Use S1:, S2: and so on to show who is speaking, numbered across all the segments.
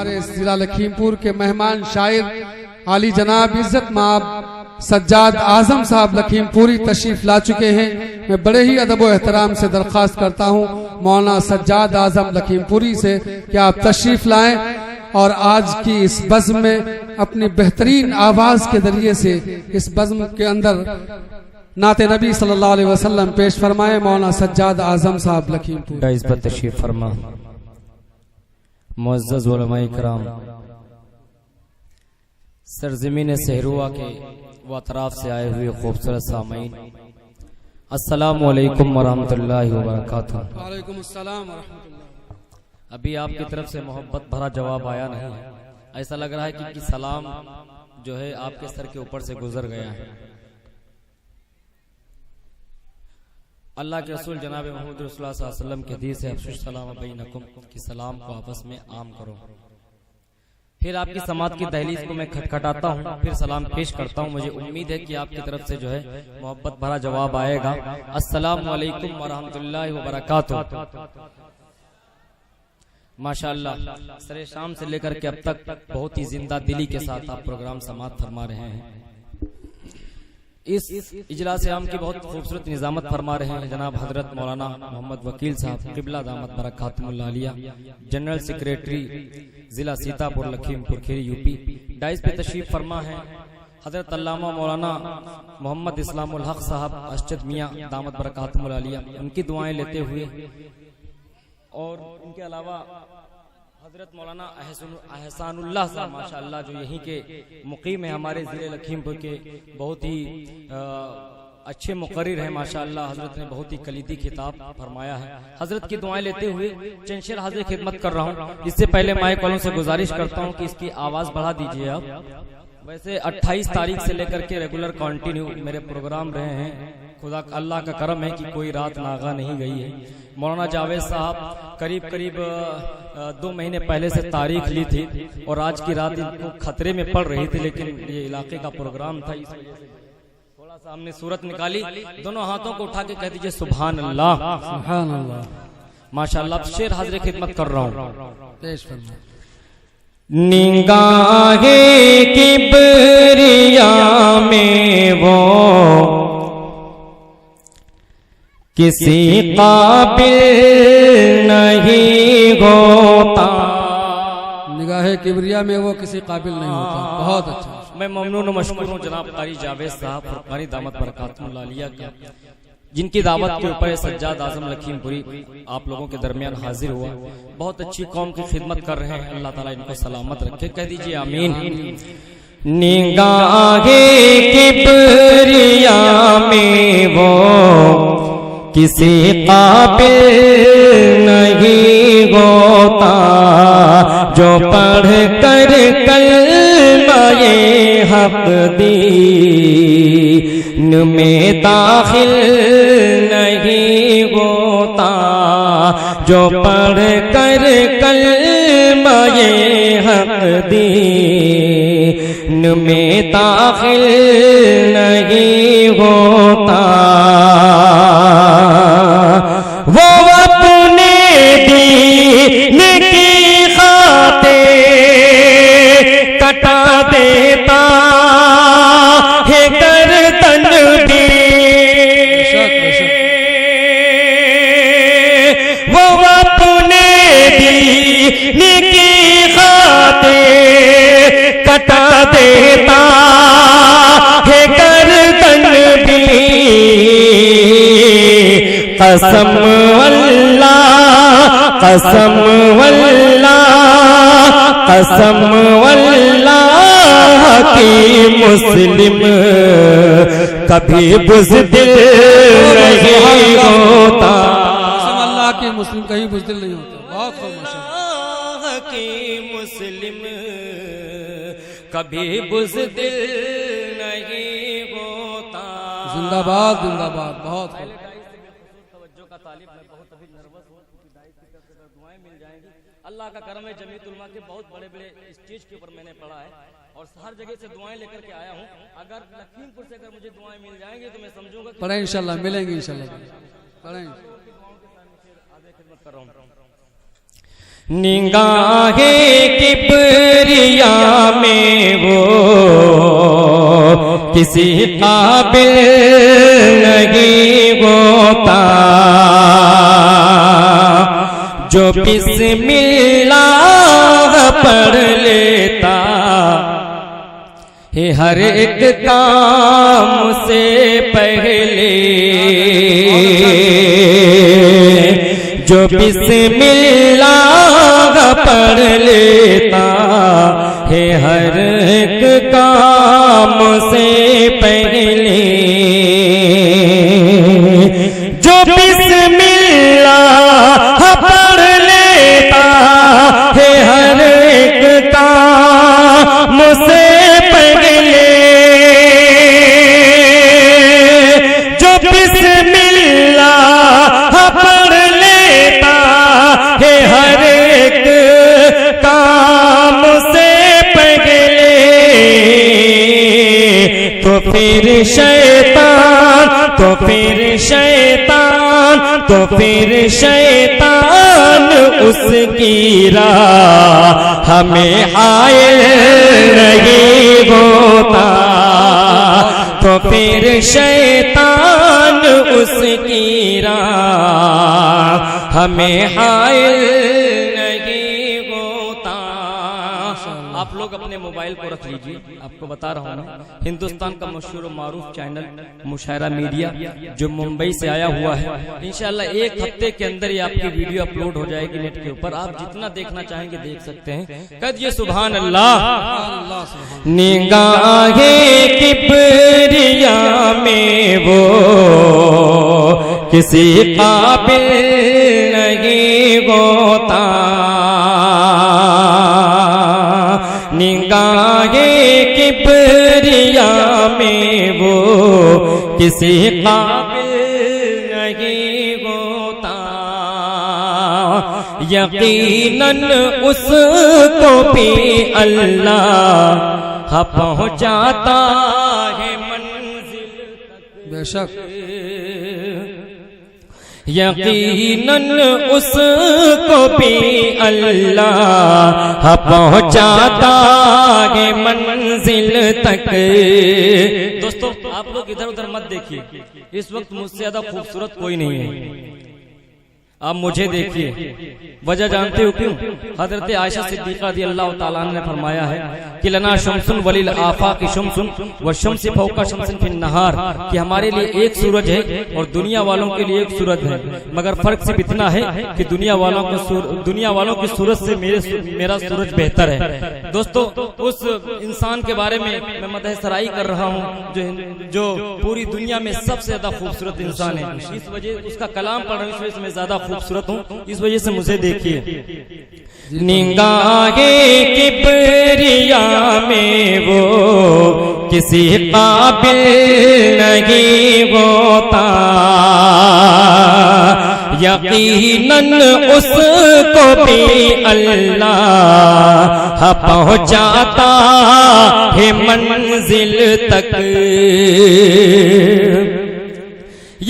S1: हमारे जिला लखीमपुर के मेहमान शायर आली जनाब इज्जत माब सज्जाद आजम साहब लखीमपुरी तशरीफ ला चुके हैं। मैं बड़े ही अदब व एहतराम से दरख्वास्त करता हूं मौलाना सज्जाद आजम लखीमपुरी से कि आप तशरीफ लाएं और आज की इस बज़्म में अपनी बेहतरीन आवाज के जरिए से इस बज़्म के अंदर नाते नबी सल्लल्लाहु अलैहि वसल्लम पेश फरमाए। मौलाना सज्जाद आजम साहब लखीमपुर
S2: इस पर तशरीफ फरमा। मुअज़्ज़ज़ उलमाए किराम, सरज़मीन सहरुआ के व अतराफ से आए हुए खूबसूरत सामईन, अस्सलामु अलैकुम वरहमतुल्लाहि वबरकातुहू।
S1: वालेकुम अस्सलाम वरहमतुल्लाह।
S2: अभी आपकी तरफ से मोहब्बत भरा जवाब आया नहीं है। ऐसा लग रहा है कि सलाम जो है आपके सर के ऊपर से गुजर गया है। अल्लाह के रसूल जनाब मोहम्मद रसूलुल्लाह सल्लल्लाहु अलैहि वसल्लम के हदीस है अफ़शु सलाम बैनकुम कि सलाम को आपस में आम करो। फिर आपकी समात की दहलीज को मैं खटखटाता हूँ, फिर सलाम पेश करता हूँ। मुझे उम्मीद है कि आपकी तरफ से जो है मोहब्बत भरा जवाब आएगा। अस्सलामु अलैकुम वरहमतुल्लाहि वबरकातुहू। माशाअल्लाह सरे शाम से लेकर के अब तक बहुत ही जिंदा दिली के साथ आप प्रोग्राम समात फरमा रहे हैं। इस इजलास आम की बहुत खूबसूरत निजामत फरमा रहे हैं जनाब हजरत मौलाना मोहम्मद वकील साहब क़िबला दामत बरकातुहुल आलिया, जनरल सेक्रेटरी जिला सीतापुर लखीमपुर खीरी यूपी। डाइस पे तशरीफ फरमा है हजरत अल्लामा मौलाना मोहम्मद इस्लामुल हक साहब अशजद मियाँ दामत बरकातुहुल आलिया, उनकी दुआएं लेते हुए और उनके अलावा हजरत मौलाना अहसानुल्लाह साहब माशाअल्लाह जो यहीं के मुकीम है हमारे जिले लखीमपुर के, बहुत ही अच्छे मुकर्रिर हैं माशाअल्लाह। हजरत ने बहुत ही कलीदी खिताब फरमाया है। हजरत की दुआएं लेते हुए चंद हाजिर खिदमत कर रहा हूँ। इससे पहले माइक वालों से गुजारिश करता हूँ कि इसकी आवाज बढ़ा दीजिए आप। वैसे 28 तारीख से लेकर के रेगुलर कंटिन्यू मेरे प्रोग्राम रहे हैं। खुदा अल्लाह का करम है कि कोई रात नागा नहीं गई है। मौलाना जावेद साहब करीब 2 महीने पहले से तारीख ली थी और आज की रात इनको खतरे में पड़ रही थी, लेकिन ये इलाके का प्रोग्राम था, इस वजह से थोड़ा सा हमने सूरत निकाली। दोनों हाथों को उठा के कह दीजिए सुभान अल्लाह,
S1: सुभान अल्लाह।
S2: माशाअल्लाह शेर हाजिर खिदमत कर रहा हूँ।
S1: पेश फरमा।
S2: निगाहे किबरिया में वो किसी काबिल नहीं होता।
S1: निगाहे किबरिया में वो किसी काबिल नहीं होता। बहुत अच्छा।
S2: मैं ममनून व मशकूर हूँ जनाब कारी जावेद साहब फुरकानी दामत बरकातुहुल आलिया का, जिनकी दावत के ऊपर सज्जाद आजम लखीमपुरी आप लोगों के दरमियान हाजिर हुआ। बहुत अच्छी कौम की खिदमत कर रहे हैं। अल्लाह ताला इनको सलामत रखे, कह दीजिए आमीन। निगाहे किबरिया में वो किसी काबिल नहीं होता, जो पढ़ कर कलमाए हक दीन में दाखिल नहीं होता, जो पढ़ कर कलमाए हक दीन में दाखिल नहीं होता। वो अपने दीन की खातिर कटा देता है गर्दन भी, वो अपने दीन की खातिर कटा देता है गर्दन भी। कसम वल्लाह, कसम वल्लाह, कसम वल्लाह की मुस्लिम कभी बुज़दिल नहीं होता।
S1: कसम अल्लाह की मुस्लिम कहीं बुज़दिल नहीं होता। बहुत खूब माशाअल्लाह।
S2: की मुस्लिम कभी बुज़दिल नहीं होता।
S1: जिंदाबाद जिंदाबाद। बहुत खूब।
S2: अल्लाह का करम है, जमीयत उलमा के बहुत बड़े बड़े स्टेज के ऊपर मैंने पढ़ा है और हर जगह से दुआएं लेकर के आया हूँ। अगर लखीमपुर से अगर मुझे दुआएं मिल जाएंगी तो मैं समझूंगा
S1: पढ़े इंशाल्लाह, मिलेंगे इंशाल्लाह, पढ़ेंगे।
S2: खिदमत कर रहा हूँ। निगाहे किबरिया में वो किसी काबिल नहीं होता, जो बिस्मिल्लाह पढ़ लेता है हर एक काम से पहले, जो बिस्मिल्लाह पढ़ लेता है हर एक काम से पहले, जो बिस्मिल्लाह पढ़ लेता है हर एक काम से पहले, जो बिस्मिल्लाह पढ़ लेता है हर एक काम से पहले, तो फिर शैतान उसकी राह हमें हायल नहीं होता, तो फिर शैतान उसकी राह हमें हायल नहीं होता। आप लोग अपने मोबाइल को रख लीजिए, आपको बता रहा हूँ हिंदुस्तान का मशहूर और मारूफ चैनल मुशायरा मीडिया जो मुंबई से आया हुआ है, इंशाल्लाह एक हफ्ते के अंदर ये आपकी वीडियो अपलोड हो जाएगी नेट के ऊपर, आप जितना देखना चाहेंगे देख सकते हैं। कहिए सुभान अल्लाह। निगाहे किबरिया में वो किसी काबिल नहीं होता, निगाहे किबरिया में वो किसी काबिल नहीं होता, यकीनन उसको भी अल्लाह पहुंचाता है मंजिल तक,
S1: बेशक
S2: यकीनन उसको भी अल्लाह पहुंचाता है मंजिल तक। दोस्तों आप लोग इधर उधर मत देखिए, इस वक्त मुझसे ज्यादा खूबसूरत कोई नहीं है, आप मुझे देखिए। वजह जानते हो क्यों? हजरत आयशा सिद्दीक़ा रज़ियल्लाहु ताला अन्हा ने फरमाया है कि लना शम्सुन वलिल आफाक़ि शम्सुन व शम्सि फौका शम्सिन फिन नहार, कि हमारे लिए एक सूरज है और दुनिया वालों के लिए एक सूरज है, मगर फर्क सिर्फ इतना है कि दुनिया वालों के सूरज से मेरा सूरज बेहतर है। दोस्तों उस इंसान के बारे में मैं मदह सराई कर रहा हूँ जो पूरी दुनिया में सबसे ज्यादा खूबसूरत इंसान है, इस वजह उसका कलाम पढ़ रहा हूँ, इस वजह से मैं ज्यादा खूबसूरत हूँ, इस वजह से मुझे देखिए। निगाहे किबरिया में वो किसी काबिल नहीं होता, यकीनन उसको भी अल्लाह पहुंचाता है मंजिल तक,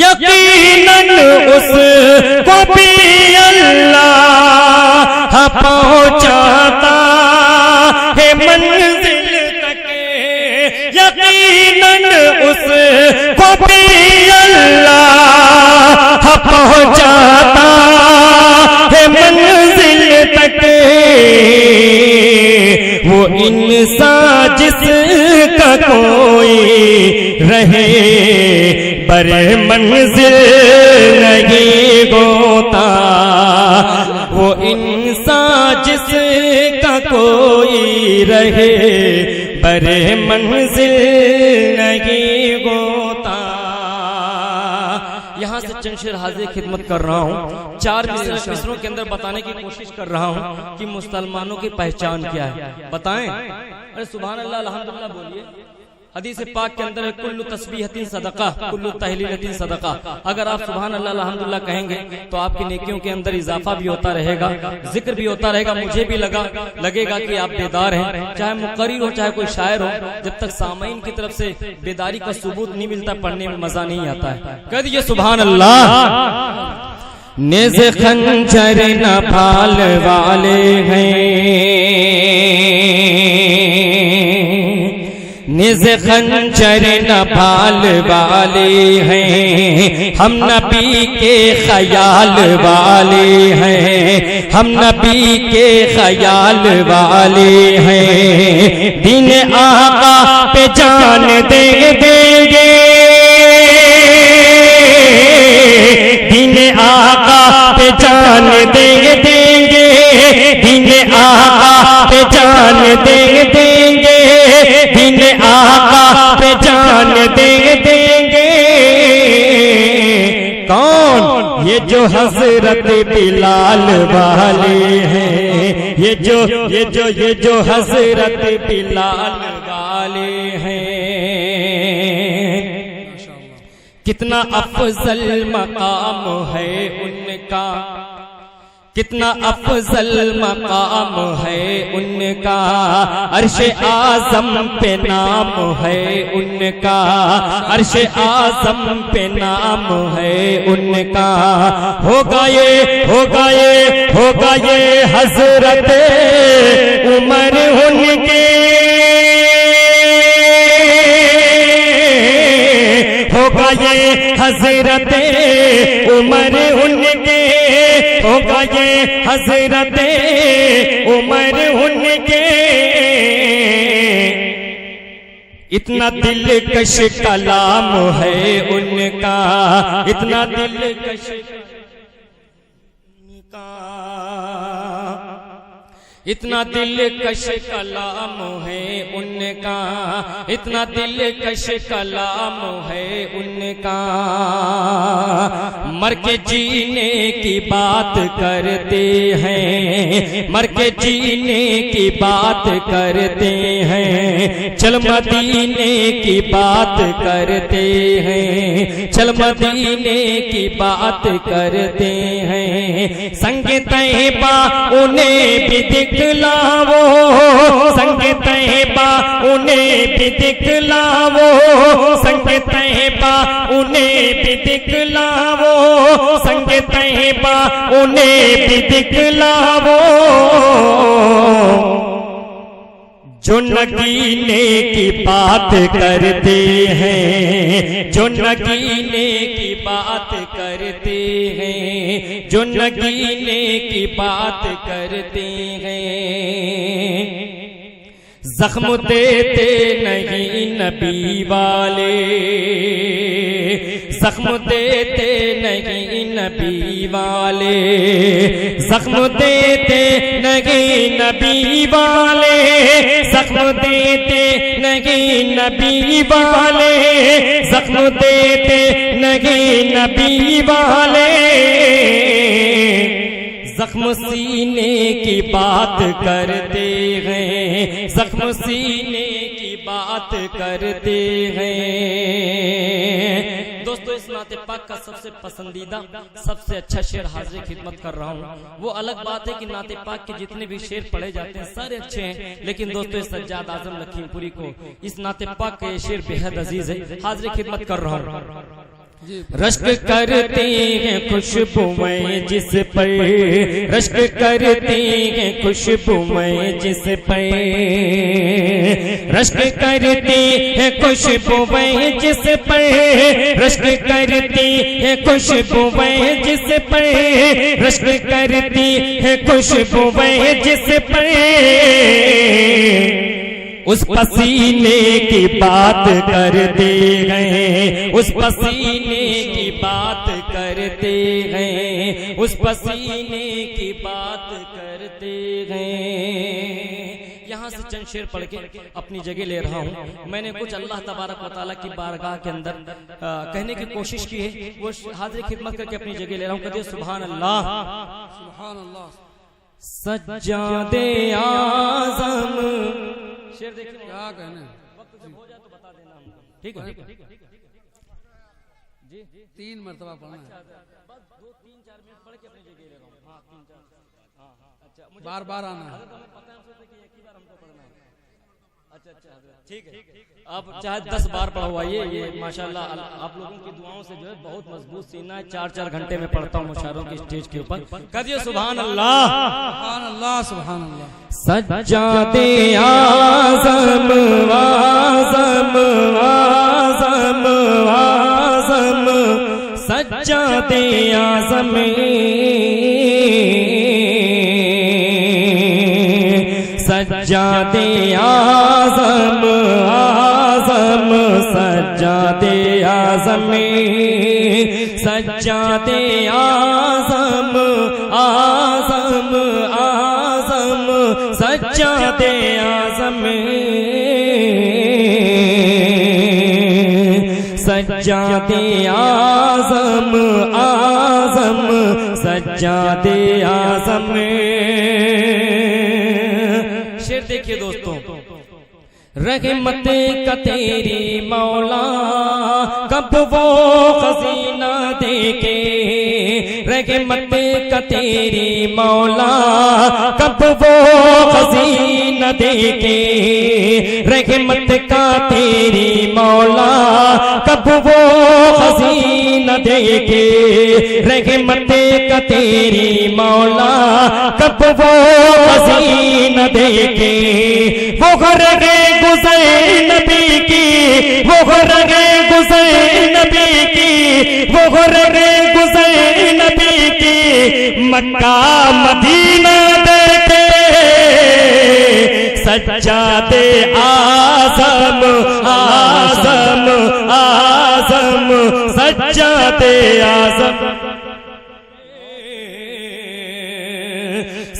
S2: यकीनन उसको भी अल्लाह पहुंचाता है मंजिल तक, यकीनन उसको भी अल्लाह पहुंचाता है मंजिल तक। वो इंसान जिसका कोई रहे बड़े मंजिल नहीं होता, वो इंसान जिसका कोई रहे बड़े मंजिल नहीं होता। यहाँ से चंद शेर हाजिर खिदमत कर रहा हूँ, 4 मिसरों के अंदर बताने की कोशिश कर रहा हूँ कि मुसलमानों की पहचान क्या है। बताएं? अरे सुभान अल्लाह अल्हम्दुलिल्लाह बोलिए। हदीस पाक के अंदर है कुल्लु तस्बीहतिन सदका, कुल्लु तहलीलतिन सदका। अगर आप सुभान अल्लाह अल्हम्दुलिल्लाह कहेंगे तो आपकी नेकियों के अंदर इजाफा भी होता रहेगा, जिक्र भी होता रहेगा, मुझे भी लगेगा कि आप बेदार हैं, चाहे मुक़र्रिर हो चाहे कोई शायर हो। जब तक सामईन की तरफ से बेदारी का सबूत नहीं मिलता, पढ़ने में मजा नहीं आता है। कह दीजिए सुभान अल्लाह। निज खंजर न भाल वाले हैं, निज खंजर न भाल वाले हैं, हम नबी के ख्याल वाले हैं, हम नबी के ख्याल वाले हैं। दीन आका पे जान दे देंगे, दीन आका पे जान दे देंगे, दीन आका पे जान दे देंगे, दीन आका पे जान दे देंगे। कौन? ये जो हजरत बिलाल वाले हैं, ये जो हजरत बिलाल वाले हैं। कितना अफजल मकाम है उनका, कितना अफजल मकाम है उनका, अर्श आज़म पे नाम है उनका, अर्श आज़म पे नाम है उनका। होगा ये हजरत उमर उनके, होगा ये हजरत उमर उनके, होगा ये हजरत उमर उनके। इतना दिलकश कलाम है उनका, इतना दिलकश उनका, इतना दिलकश कलाम है उनका, इतना दिलकश कलाम है उनका। मर के जीने की बात करते हैं, मर के जीने की बात करते हैं, चल मदीने की बात करते हैं, चल मदीने की बात करते हैं। संग तैबा उन्हें भी दिखलावो, संग तैबा उन्हें भी दिखलावो, संग तैबा उन्हें भी दिखलावो, संग तैबा उन्हें भी दिखलावो। जो नगीने की बात करते हैं, जो नगीने की बात करते हैं, जो नगीने की बात करते हैं। जख्म देते नहीं नबी वाले, जख्म देते नहीं नबी वाले, जख्म देते नहीं नबी वाले, जख्म देते नहीं नबी वाले, जख्म देते नहीं नबी वाले। जख्म सीने की बात करते हैं, जख्म सीने की बात करते हैं। दोस्तों, इस नाते पाक का सबसे पसंदीदा, सबसे अच्छा शेर हाजिर खिदमत कर रहा हूँ। वो अलग बात है कि नाते पाक के जितने भी शेर पढ़े जाते हैं सारे अच्छे हैं, लेकिन दोस्तों सज्जाद आजम लखीमपुरी को इस नाते पाक का ये शेर बेहद अजीज है, हाजिर खिदमत कर रहा हूँ। रश्क करती हैं खुशबुएं जिस पर, रश्क करती हैं खुशबुएं जिस पर, रश्क करती हैं खुशबुएं जिस पर, रश्क करती हैं खुशबुएं जिस पर, रश्क करती हैं खुशबुएं जिस पर। उस पसीने की बात करते हैं, उस पसीने की बात करते हैं, उस पसीने की बात करते हैं। यहाँ से चंद शेर पढ़ के अपनी जगह ले रहा हूँ। मैंने कुछ अल्लाह तबारक व तआला की बारगाह के अंदर कहने की कोशिश की है, वो हाजिर खिदमत करके अपनी जगह ले रहा हूँ। कहते सुभान अल्लाह, सुभान अल्लाह। सज्जादे आज़म, शेर देखिए क्या कहने, वक्त जब हो जाए तो बता देना हमको, ठीक है? जी 3 मरतबा पढ़ना है, बस 2-3-4 मिनट पढ़ के अपनी जगह ले रहा हूँ। हाँ 3-4, हाँ अच्छा, बार बार आना है, अगर तुम्हें पता है हमसे कि एक ही बार हमको पढ़ना है। ठीक है, आप चाहे 10 बार पढ़वाइए, ये माशाल्लाह आप लोगों की दुआओं से जो है बहुत मजबूत सीना है। 4-4 घंटे में पढ़ता हूँ मुशायरों की स्टेज के ऊपर। कहिए सुभान अल्लाह,
S1: सुभान अल्लाह, सुभान अल्लाह।
S2: सज्जादे आज़म आज़म आज़म आज़म सज्जादे आज़म सज्जादे आज़म आज़म सज्जादे आज़म सज्जादे आज़म आज़म आज़म सज्जादे आज़म सज्जादे आज़म आज़म सज्जादे आज़म। शेर देखिए दोस्तों, रहमत का तेरी मौला कब वो खजीना देके, रहमत का तेरी मौला कब वो खजीना देके, रहमत का तेरी मौला कब वो खजीना देके, रहमत का तेरी मौला कब वो खजीना देके। वो रगे गुज़र नबी की, वो रगे गुज़र नबी की, वो रगे गुज़र नबी की, मक्का मदीना देखे सज्जादे आज़म आज़म आज़म सज्जादे आज़म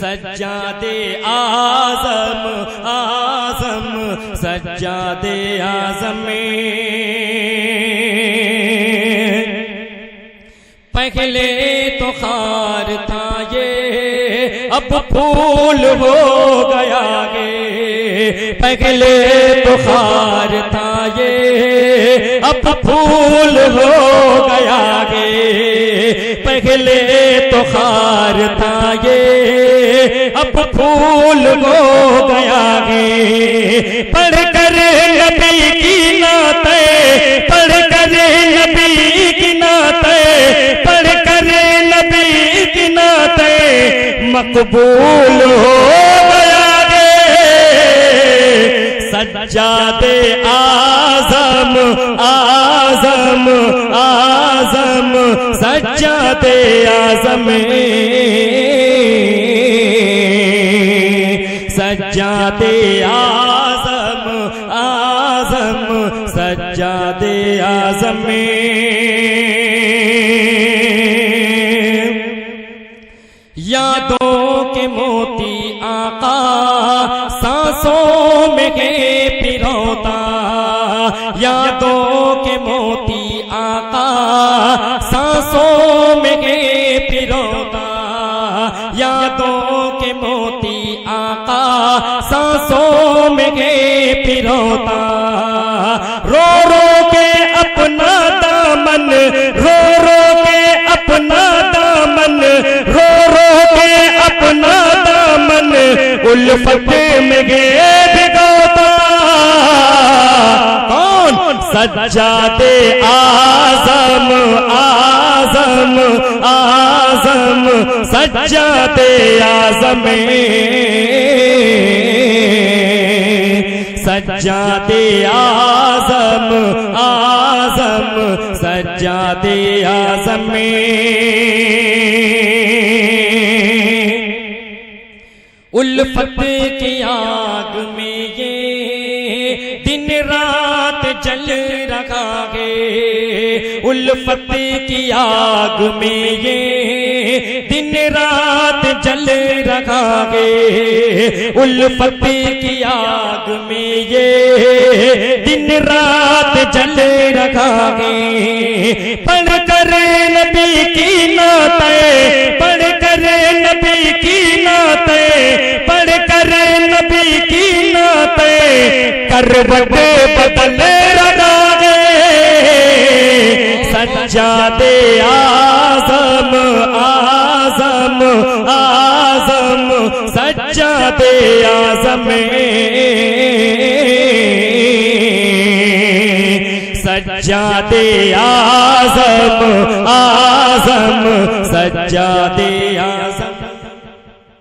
S2: सज्जादे आज़म आज़म सज्जादे आज़म। पहले तो खार था ये अब फूल हो गया गे, पहले तो खार था ये अब फूल हो गया गे, पहले तो खार था ये अब फूल हो गया गे। पढ़ कर नबी की नाते, पढ़ कर नबी की नाते, पढ़ कर नबी की नाते मकबूल हो गया गे। सज्जादे आज़म आज़म आज़म सज्जादे आज़म सज्जादे आज़म आज़म सज्जादे आज़म। यादों के मोती आका सांसों में है पिरोता, यादों के मोती आका सांसों में है पिरोता, यादों के मोती आका सांसों में है पिरोता। रो रो के अपना दामन, रो रो के अपना दामन, रो रो के अपना दामन उल्फत में गे भिगोता। कौन? सज्जादे आज़म आज़म आज़म सज्जादे आज़म सज्जादे आज़म आज़म सज्जादे आज़म। उल्फत की आग में ये दिन रात जल रखा है, उल्फत की आग में ये दिन रात जल रखा है, उल्फत की आग में ये दिन रात जल रखा है। पढ़ कर नबी की नाते, पढ़ कर नबी की नाते, पढ़ कर नबी की नाते करवट बदले रखे सज्जादे आज़म आज़म आज़म सज्जादे आज़म सज्जादे आज़म आज़म सज्जादे आज़म